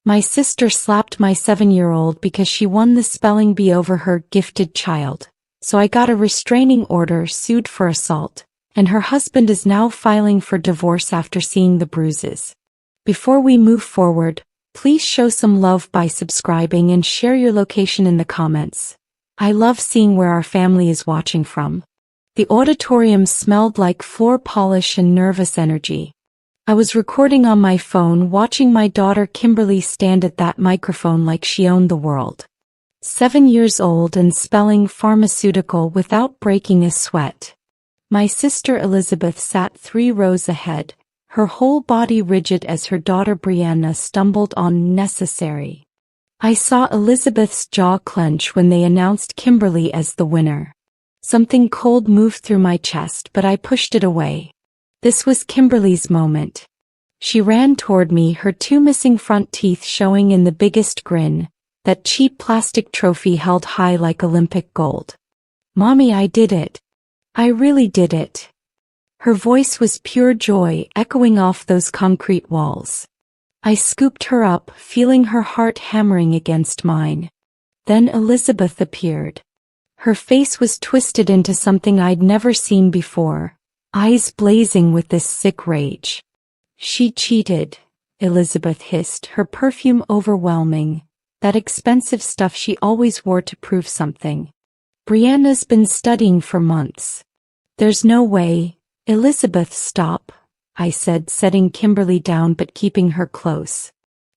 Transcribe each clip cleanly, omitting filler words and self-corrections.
My sister slapped my 7-year-old because she won the spelling bee over her gifted child. So I got a restraining order, sued for assault, and her husband is now filing for divorce after seeing the bruises. Before we move forward, please show some love by subscribing and share your location in the comments. I love seeing where our family is watching from. The auditorium smelled like floor polish and nervous energy. I was recording on my phone, watching my daughter Kimberly stand at that microphone like she owned the world. 7 years old and spelling pharmaceutical without breaking a sweat. My sister Elizabeth sat 3 rows ahead, her whole body rigid as her daughter Brianna stumbled on necessary. I saw Elizabeth's jaw clench when they announced Kimberly as the winner. Something cold moved through my chest, but I pushed it away. This was Kimberly's moment. She ran toward me, her 2 missing front teeth showing in the biggest grin, that cheap plastic trophy held high like Olympic gold. "Mommy, I did it. I really did it." Her voice was pure joy, echoing off those concrete walls. I scooped her up, feeling her heart hammering against mine. Then Elizabeth appeared. Her face was twisted into something I'd never seen before, eyes blazing with this sick rage. "She cheated," Elizabeth hissed, her perfume overwhelming, that expensive stuff she always wore to prove something. "Brianna's been studying for months." "There's no way." "Elizabeth, stop," I said, setting Kimberly down but keeping her close.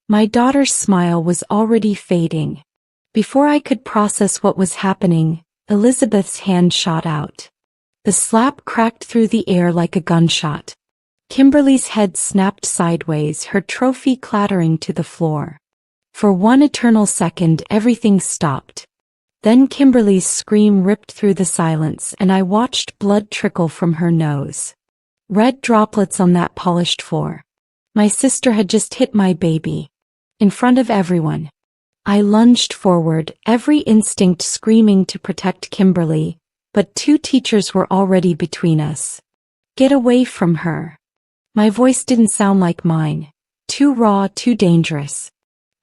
My daughter's smile was already fading. Before I could process what was happening, Elizabeth's hand shot out. The slap cracked through the air like a gunshot. Kimberly's head snapped sideways, her trophy clattering to the floor. For one eternal second, everything stopped. Then Kimberly's scream ripped through the silence, and I watched blood trickle from her nose. Red droplets on that polished floor. My sister had just hit my baby. In front of everyone. I lunged forward, every instinct screaming to protect Kimberly, but 2 teachers were already between us. "Get away from her." My voice didn't sound like mine. Too raw, too dangerous.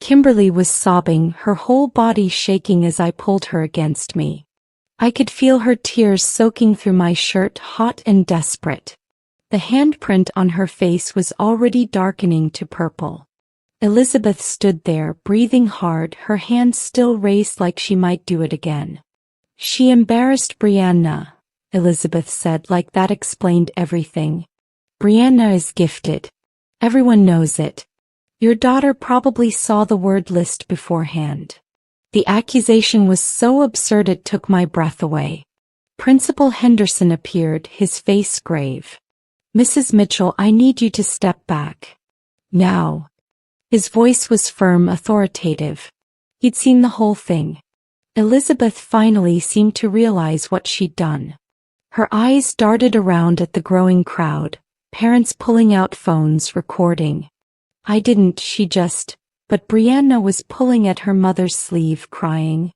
Kimberly was sobbing, her whole body shaking as I pulled her against me. I could feel her tears soaking through my shirt, hot and desperate. The handprint on her face was already darkening to purple. Elizabeth stood there, breathing hard, her hands still raised like she might do it again. "She embarrassed Brianna," Elizabeth said, like that explained everything. "Brianna is gifted. Everyone knows it. Your daughter probably saw the word list beforehand." The accusation was so absurd it took my breath away. Principal Henderson appeared, his face grave. "Mrs. Mitchell, I need you to step back. Now." His voice was firm, authoritative. He'd seen the whole thing. Elizabeth finally seemed to realize what she'd done. Her eyes darted around at the growing crowd, parents pulling out phones, recording. "I didn't," she just, but Brianna was pulling at her mother's sleeve, crying.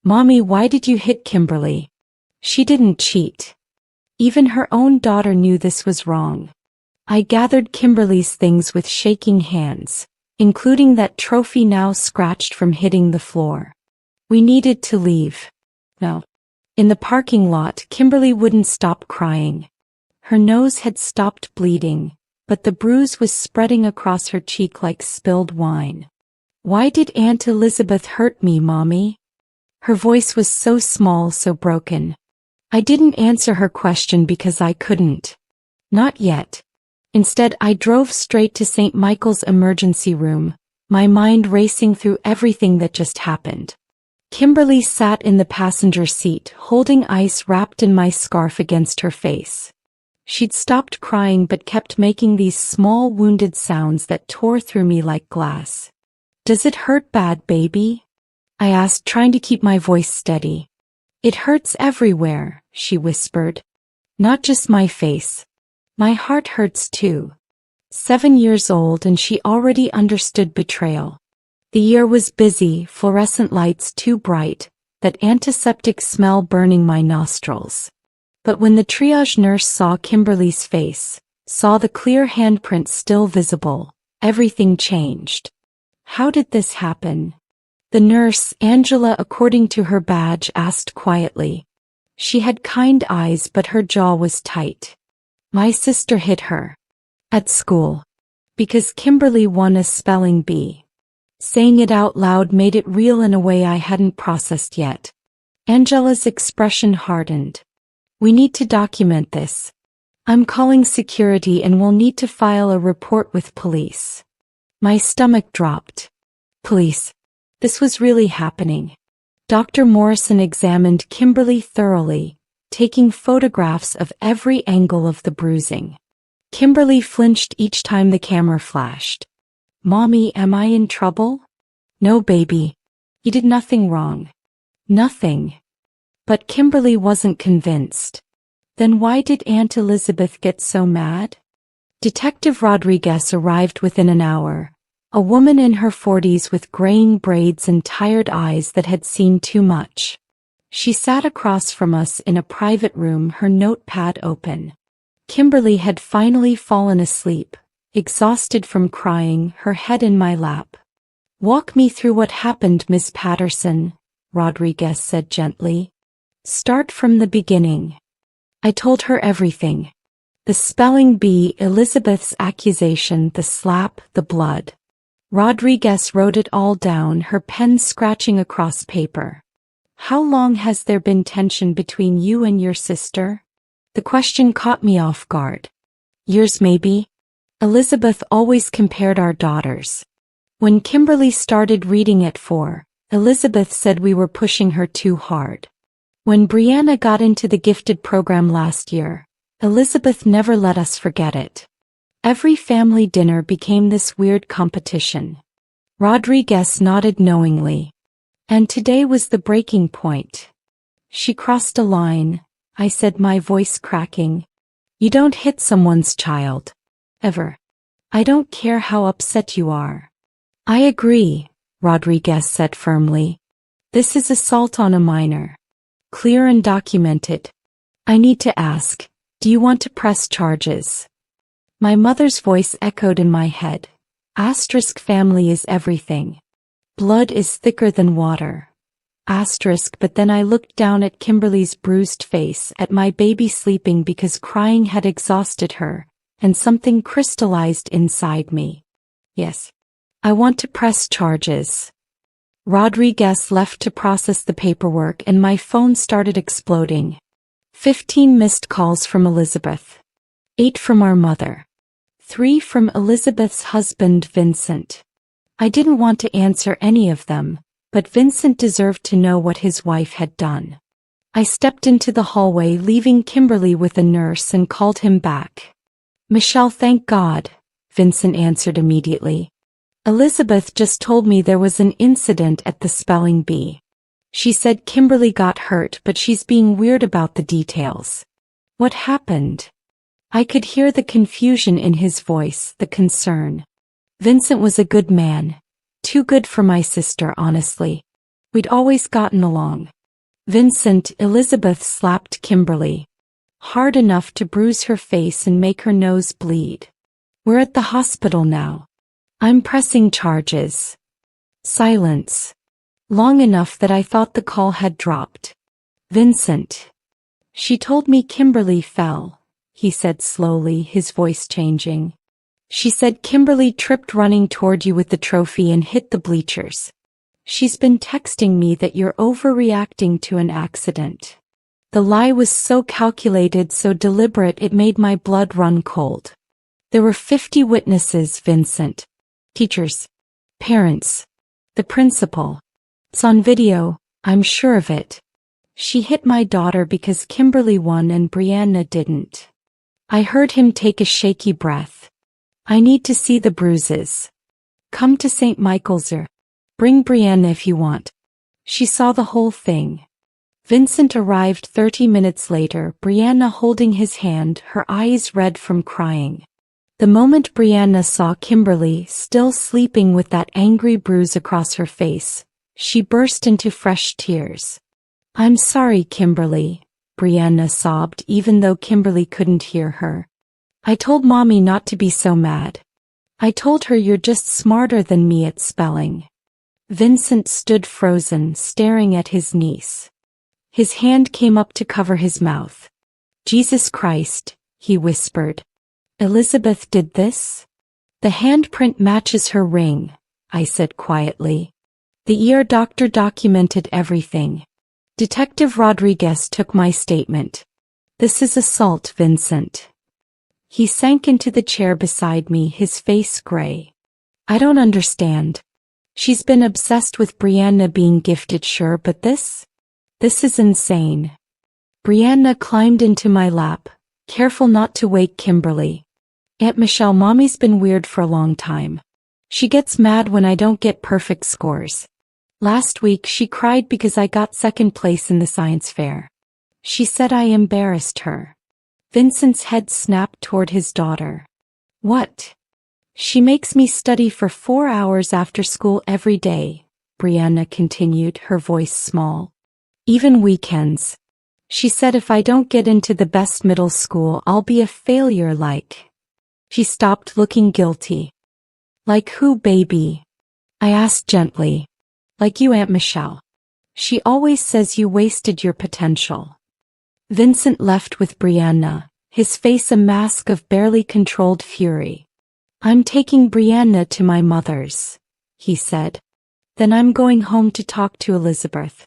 "Mommy, why did you hit Kimberly? She didn't cheat." Even her own daughter knew this was wrong. I gathered Kimberly's things with shaking hands, including that trophy now scratched from hitting the floor. We needed to leave. No. In the parking lot, Kimberly wouldn't stop crying. Her nose had stopped bleeding, but the bruise was spreading across her cheek like spilled wine. "Why did Aunt Elizabeth hurt me, Mommy?" Her voice was so small, so broken. I didn't answer her question because I couldn't. Not yet. Instead, I drove straight to St. Michael's emergency room, my mind racing through everything that just happened. Kimberly sat in the passenger seat, holding ice wrapped in my scarf against her face. She'd stopped crying but kept making these small wounded sounds that tore through me like glass. "Does it hurt bad, baby?" I asked, trying to keep my voice steady. "It hurts everywhere," she whispered. "Not just my face. My heart hurts too." 7 years old, and she already understood betrayal. The year was busy, fluorescent lights too bright, that antiseptic smell burning my nostrils. But when the triage nurse saw Kimberly's face, saw the clear handprint still visible, everything changed. How did this happen? The nurse, Angela, according to her badge, asked quietly. She had kind eyes, but her jaw was tight. My sister hit her. At school. Because Kimberly won a spelling bee. Saying it out loud made it real in a way I hadn't processed yet. Angela's expression hardened. We need to document this. I'm calling security and we'll need to file a report with police. My stomach dropped. Police. This was really happening. Dr. Morrison examined Kimberly thoroughly, taking photographs of every angle of the bruising. Kimberly flinched each time the camera flashed. Mommy, am I in trouble? No, baby. You did nothing wrong. Nothing. But Kimberly wasn't convinced. Then why did Aunt Elizabeth get so mad? Detective Rodriguez arrived within an hour, a woman in her 40s with graying braids and tired eyes that had seen too much. She sat across from us in a private room, her notepad open. Kimberly had finally fallen asleep, exhausted from crying, her head in my lap. Walk me through what happened, Miss Patterson, Rodriguez said gently. Start from the beginning. I told her everything. The spelling bee, Elizabeth's accusation, the slap, the blood. Rodriguez wrote it all down, her pen scratching across paper. How long has there been tension between you and your sister? The question caught me off guard. Years maybe. Elizabeth always compared our daughters. When Kimberly started reading at 4, Elizabeth said we were pushing her too hard. When Brianna got into the gifted program last year, Elizabeth never let us forget it. Every family dinner became this weird competition. Rodriguez nodded knowingly. And today was the breaking point. She crossed a line, I said, my voice cracking. You don't hit someone's child. Ever. I don't care how upset you are. I agree, Rodriguez said firmly. This is assault on a minor. Clear and documented. I need to ask, do you want to press charges? My mother's voice echoed in my head. Asterisk, family is everything. Blood is thicker than water. Asterisk, but then I looked down at Kimberly's bruised face, at my baby sleeping because crying had exhausted her, and something crystallized inside me. Yes. I want to press charges. Rodriguez left to process the paperwork and my phone started exploding. 15 missed calls from Elizabeth. 8 from our mother. 3 from Elizabeth's husband, Vincent. I didn't want to answer any of them, but Vincent deserved to know what his wife had done. I stepped into the hallway, leaving Kimberly with a nurse, and called him back. Michelle, thank God, Vincent answered immediately. Elizabeth just told me there was an incident at the spelling bee. She said Kimberly got hurt, but she's being weird about the details. What happened? I could hear the confusion in his voice, the concern. Vincent was a good man. Too good for my sister, honestly. We'd always gotten along. Vincent, Elizabeth slapped Kimberly. Hard enough to bruise her face and make her nose bleed. We're at the hospital now. I'm pressing charges. Silence. Long enough that I thought the call had dropped. Vincent. She told me Kimberly fell, he said slowly, his voice changing. She said Kimberly tripped running toward you with the trophy and hit the bleachers. She's been texting me that you're overreacting to an accident. The lie was so calculated, so deliberate, it made my blood run cold. There were 50 witnesses, Vincent. Teachers. Parents. The principal. It's on video, I'm sure of it. She hit my daughter because Kimberly won and Brianna didn't. I heard him take a shaky breath. I need to see the bruises. Come to St. Michael's or bring Brianna if you want. She saw the whole thing. Vincent arrived 30 minutes later, Brianna holding his hand, her eyes red from crying. The moment Brianna saw Kimberly still sleeping with that angry bruise across her face, she burst into fresh tears. I'm sorry, Kimberly, Brianna sobbed, even though Kimberly couldn't hear her. I told Mommy not to be so mad. I told her you're just smarter than me at spelling. Vincent stood frozen, staring at his niece. His hand came up to cover his mouth. Jesus Christ, he whispered. Elizabeth did this? The handprint matches her ring, I said quietly. The ear doctor documented everything. Detective Rodriguez took my statement. This is assault, Vincent. He sank into the chair beside me, his face gray. I don't understand. She's been obsessed with Brianna being gifted, sure, but this is insane. Brianna climbed into my lap, careful not to wake Kimberly. Aunt Michelle, Mommy's been weird for a long time. She gets mad when I don't get perfect scores. Last week she cried because I got second place in the science fair. She said I embarrassed her. Vincent's head snapped toward his daughter. What? She makes me study for 4 hours after school every day, Brianna continued, her voice small. Even weekends. She said if I don't get into the best middle school, I'll be a failure like. She stopped, looking guilty. Like who, baby? I asked gently. Like you, Aunt Michelle. She always says you wasted your potential. Vincent left with Brianna, his face a mask of barely controlled fury. I'm taking Brianna to my mother's, he said. Then I'm going home to talk to Elizabeth.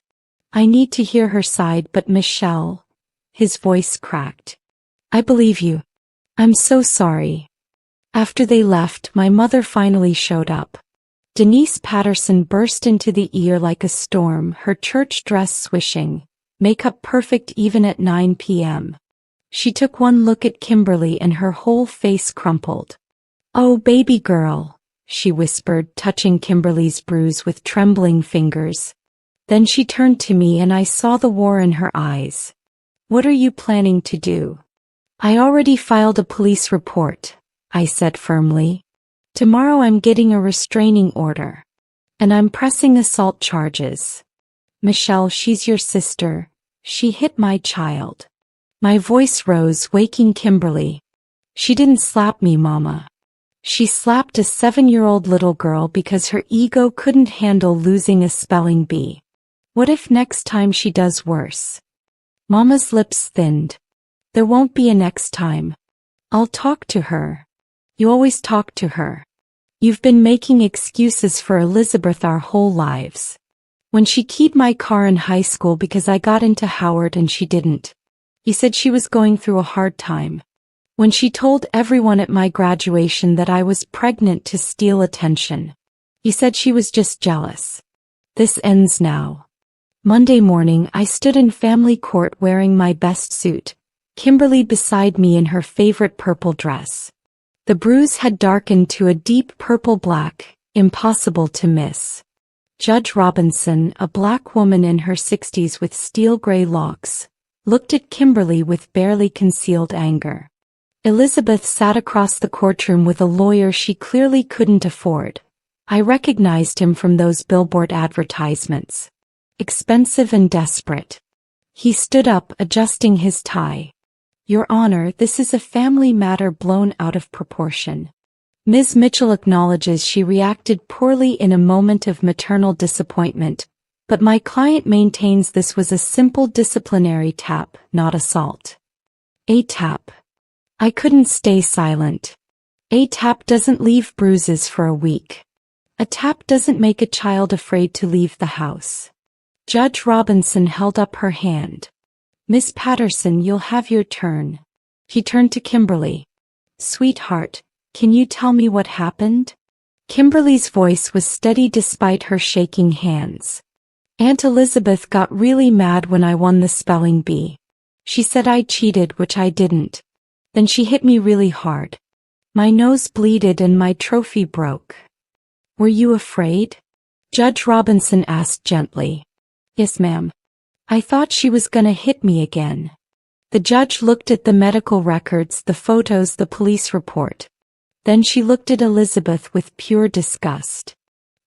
I need to hear her side, but Michelle, his voice cracked. I believe you. I'm so sorry. After they left, my mother finally showed up. Denise Patterson burst into the ear like a storm, her church dress swishing, makeup perfect even at 9 p.m. She took one look at Kimberly and her whole face crumpled. Oh, baby girl, she whispered, touching Kimberly's bruise with trembling fingers. Then she turned to me and I saw the war in her eyes. What are you planning to do? I already filed a police report, I said firmly. Tomorrow I'm getting a restraining order. And I'm pressing assault charges. Michelle, she's your sister. She hit my child. My voice rose, waking Kimberly. She didn't slap me, Mama. She slapped a 7-year-old little girl because her ego couldn't handle losing a spelling bee. What if next time she does worse? Mama's lips thinned. There won't be a next time. I'll talk to her. You always talk to her. You've been making excuses for Elizabeth our whole lives. When she keyed my car in high school because I got into Howard and she didn't. You said she was going through a hard time. When she told everyone at my graduation that I was pregnant to steal attention. You said she was just jealous. This ends now. Monday morning I stood in family court wearing my best suit, Kimberly beside me in her favorite purple dress. The bruise had darkened to a deep purple-black, impossible to miss. Judge Robinson, a black woman in her 60s with steel-gray locks, looked at Kimberly with barely concealed anger. Elizabeth sat across the courtroom with a lawyer she clearly couldn't afford. I recognized him from those billboard advertisements. Expensive and desperate. He stood up, adjusting his tie. Your Honor, this is a family matter blown out of proportion. Ms. Mitchell acknowledges she reacted poorly in a moment of maternal disappointment, but my client maintains this was a simple disciplinary tap, not assault. A tap. I couldn't stay silent. A tap doesn't leave bruises for a week. A tap doesn't make a child afraid to leave the house. Judge Robinson held up her hand. Miss Patterson, you'll have your turn. He turned to Kimberly. Sweetheart, can you tell me what happened? Kimberly's voice was steady despite her shaking hands. Aunt Elizabeth got really mad when I won the spelling bee. She said I cheated, which I didn't. Then she hit me really hard. My nose bleeded and my trophy broke. Were you afraid? Judge Robinson asked gently. Yes, ma'am. I thought she was gonna hit me again. The judge looked at the medical records, the photos, the police report. Then she looked at Elizabeth with pure disgust.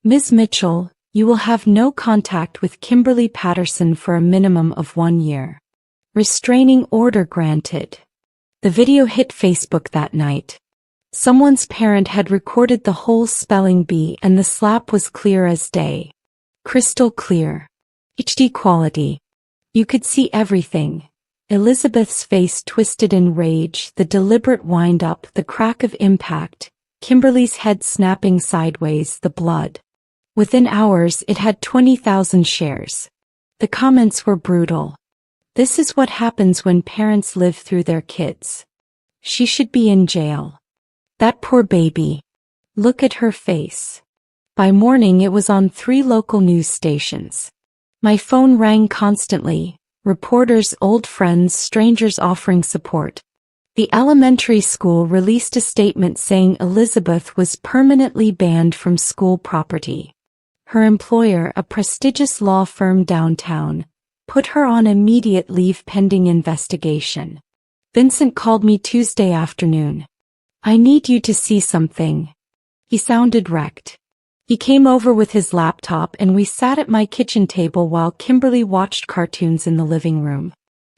Ms. Mitchell, you will have no contact with Kimberly Patterson for a minimum of 1 year. Restraining order granted. The video hit Facebook that night. Someone's parent had recorded the whole spelling bee and the slap was clear as day. Crystal clear. HD quality. You could see everything. Elizabeth's face twisted in rage, the deliberate wind-up, the crack of impact, Kimberly's head snapping sideways, the blood. Within hours it had 20,000 shares. The comments were brutal. This is what happens when parents live through their kids. She should be in jail. That poor baby. Look at her face. By morning it was on 3 local news stations. My phone rang constantly, reporters, old friends, strangers offering support. The elementary school released a statement saying Elizabeth was permanently banned from school property. Her employer, a prestigious law firm downtown, put her on immediate leave pending investigation. Vincent called me Tuesday afternoon. I need you to see something. He sounded wrecked. He came over with his laptop and we sat at my kitchen table while Kimberly watched cartoons in the living room.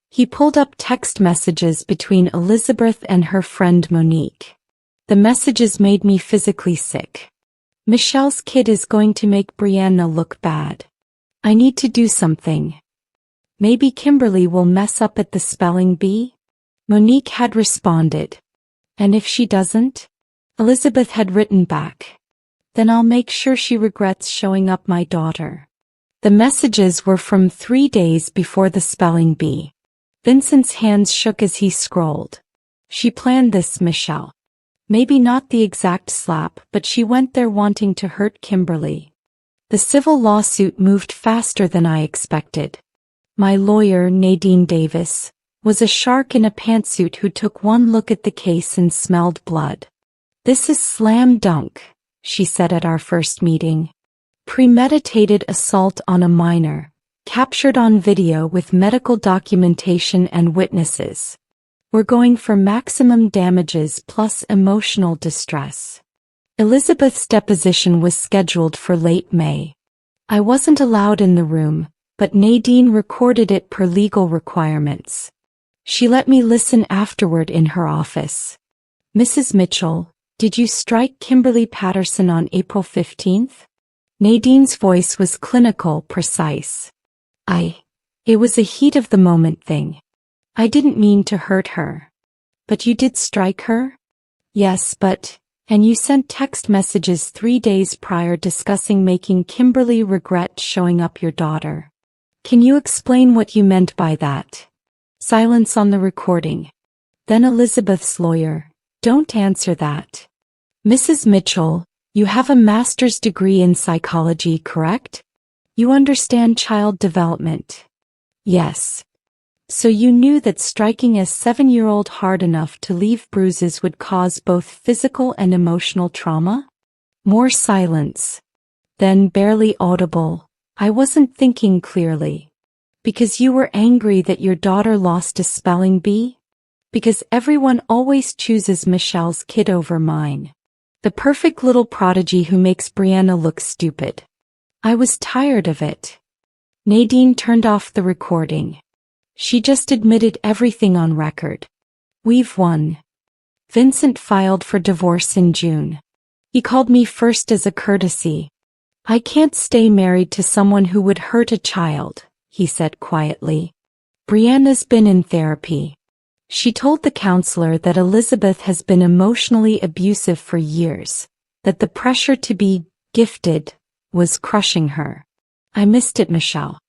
He pulled up text messages between Elizabeth and her friend Monique. The messages made me physically sick. Michelle's kid is going to make Brianna look bad. I need to do something. Maybe Kimberly will mess up at the spelling bee? Monique had responded. And if she doesn't? Elizabeth had written back. Then I'll make sure she regrets showing up my daughter. The messages were from 3 days before the spelling bee. Vincent's hands shook as he scrolled. She planned this, Michelle. Maybe not the exact slap, but she went there wanting to hurt Kimberly. The civil lawsuit moved faster than I expected. My lawyer, Nadine Davis, was a shark in a pantsuit who took one look at the case and smelled blood. This is slam dunk, she said at our first meeting. Premeditated assault on a minor, captured on video with medical documentation and witnesses. We're going for maximum damages plus emotional distress. Elizabeth's deposition was scheduled for late May. I wasn't allowed in the room, but Nadine recorded it per legal requirements. She let me listen afterward in her office. Mrs. Mitchell, did you strike Kimberly Patterson on April 15th? Nadine's voice was clinical, precise. It was a heat of the moment thing. I didn't mean to hurt her. But you did strike her? Yes, and you sent text messages 3 days prior discussing making Kimberly regret showing up your daughter. Can you explain what you meant by that? Silence on the recording. Then Elizabeth's lawyer, don't answer that. Mrs. Mitchell, you have a master's degree in psychology, correct? You understand child development. Yes. So you knew that striking a 7-year-old hard enough to leave bruises would cause both physical and emotional trauma? More silence. Then barely audible, I wasn't thinking clearly. Because you were angry that your daughter lost a spelling bee? Because everyone always chooses Michelle's kid over mine. The perfect little prodigy who makes Brianna look stupid. I was tired of it. Nadine turned off the recording. She just admitted everything on record. We've won. Vincent filed for divorce in June. He called me first as a courtesy. I can't stay married to someone who would hurt a child, he said quietly. Brianna's been in therapy. She told the counselor that Elizabeth has been emotionally abusive for years, that the pressure to be gifted was crushing her. I missed it, Michelle.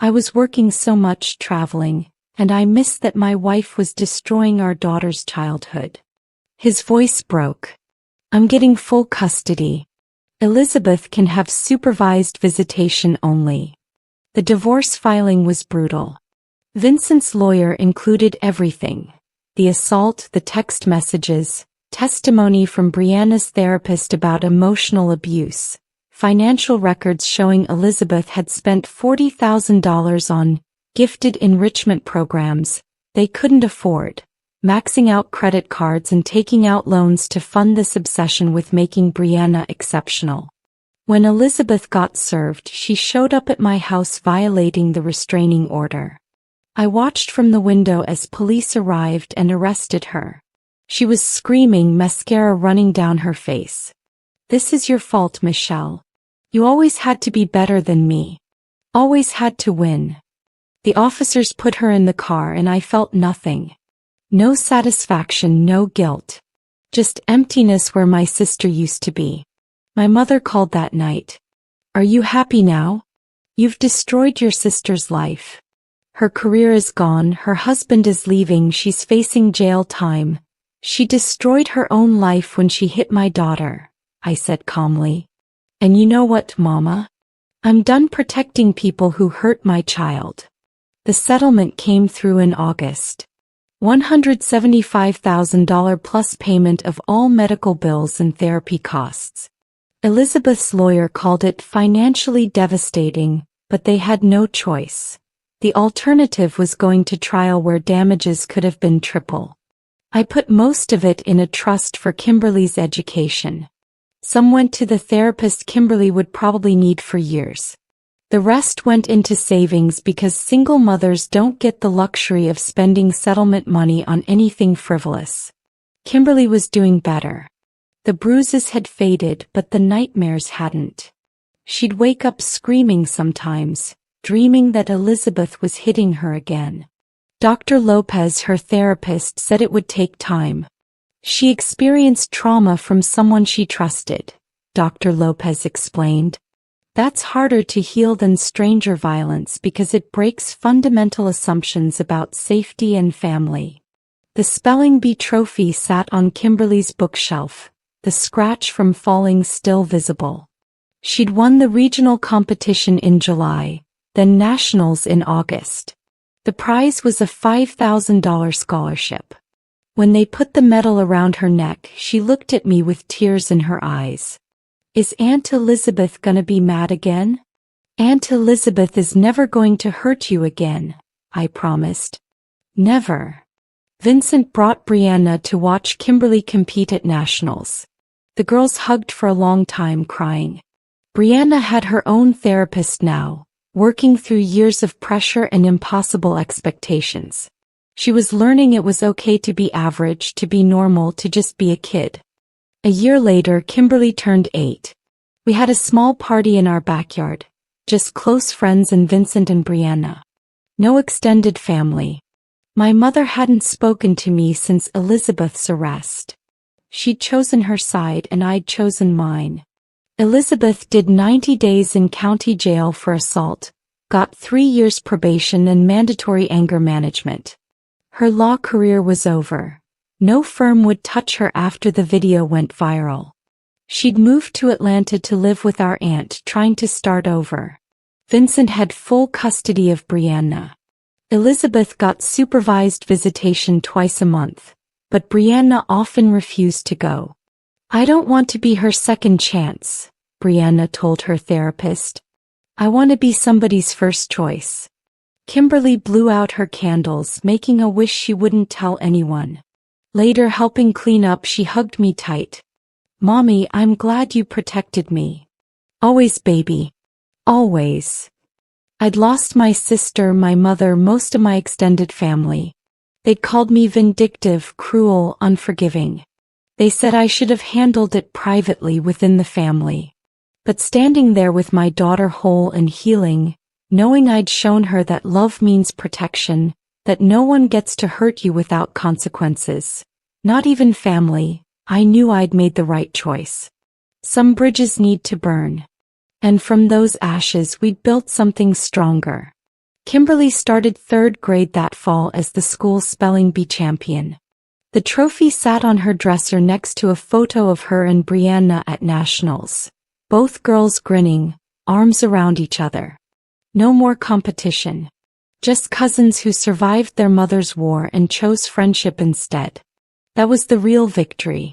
I was working so much, traveling, and I missed that my wife was destroying our daughter's childhood. His voice broke. I'm getting full custody. Elizabeth can have supervised visitation only. The divorce filing was brutal. Vincent's lawyer included everything. The assault, the text messages, testimony from Brianna's therapist about emotional abuse, financial records showing Elizabeth had spent $40,000 on gifted enrichment programs they couldn't afford, maxing out credit cards and taking out loans to fund this obsession with making Brianna exceptional. When Elizabeth got served, she showed up at my house violating the restraining order. I watched from the window as police arrived and arrested her. She was screaming, mascara running down her face. "This is your fault, Michelle. You always had to be better than me. Always had to win." The officers put her in the car and I felt nothing. No satisfaction, no guilt. Just emptiness where my sister used to be. My mother called that night. "Are you happy now? You've destroyed your sister's life. Her career is gone, her husband is leaving, she's facing jail time. She destroyed her own life when she hit my daughter," I said calmly. "And you know what, Mama? I'm done protecting people who hurt my child." The settlement came through in August. $175,000 plus payment of all medical bills and therapy costs. Elizabeth's lawyer called it financially devastating, but they had no choice. The alternative was going to trial where damages could have been triple. I put most of it in a trust for Kimberly's education. Some went to the therapist Kimberly would probably need for years. The rest went into savings because single mothers don't get the luxury of spending settlement money on anything frivolous. Kimberly was doing better. The bruises had faded, but the nightmares hadn't. She'd wake up screaming sometimes, dreaming that Elizabeth was hitting her again. Dr. Lopez, her therapist, said it would take time. She experienced trauma from someone she trusted, Dr. Lopez explained. That's harder to heal than stranger violence because it breaks fundamental assumptions about safety and family. The spelling bee trophy sat on Kimberly's bookshelf, the scratch from falling still visible. She'd won the regional competition in July, then nationals in August. The prize was a $5,000 scholarship. When they put the medal around her neck, she looked at me with tears in her eyes. "Is Aunt Elizabeth gonna be mad again?" "Aunt Elizabeth is never going to hurt you again," I promised. Never. Vincent brought Brianna to watch Kimberly compete at nationals. The girls hugged for a long time, crying. Brianna had her own therapist now, working through years of pressure and impossible expectations. She was learning it was okay to be average, to be normal, to just be a kid. A year later, Kimberly turned 8. We had a small party in our backyard, just close friends and Vincent and Brianna. No extended family. My mother hadn't spoken to me since Elizabeth's arrest. She'd chosen her side and I'd chosen mine. Elizabeth did 90 days in county jail for assault, got 3 years probation and mandatory anger management. Her law career was over. No firm would touch her after the video went viral. She'd moved to Atlanta to live with our aunt, trying to start over. Vincent had full custody of Brianna. Elizabeth got supervised visitation twice a month, but Brianna often refused to go. "I don't want to be her second chance," Brianna told her therapist. "I want to be somebody's first choice." Kimberly blew out her candles, making a wish she wouldn't tell anyone. Later, helping clean up, she hugged me tight. "Mommy, I'm glad you protected me." "Always, baby. Always." I'd lost my sister, my mother, most of my extended family. They'd called me vindictive, cruel, unforgiving. They said I should have handled it privately within the family. But standing there with my daughter whole and healing, knowing I'd shown her that love means protection, that no one gets to hurt you without consequences, not even family, I knew I'd made the right choice. Some bridges need to burn. And from those ashes we'd built something stronger. Kimberly started 3rd grade that fall as the school's spelling bee champion. The trophy sat on her dresser next to a photo of her and Brianna at nationals. Both girls grinning, arms around each other. No more competition. Just cousins who survived their mother's war and chose friendship instead. That was the real victory.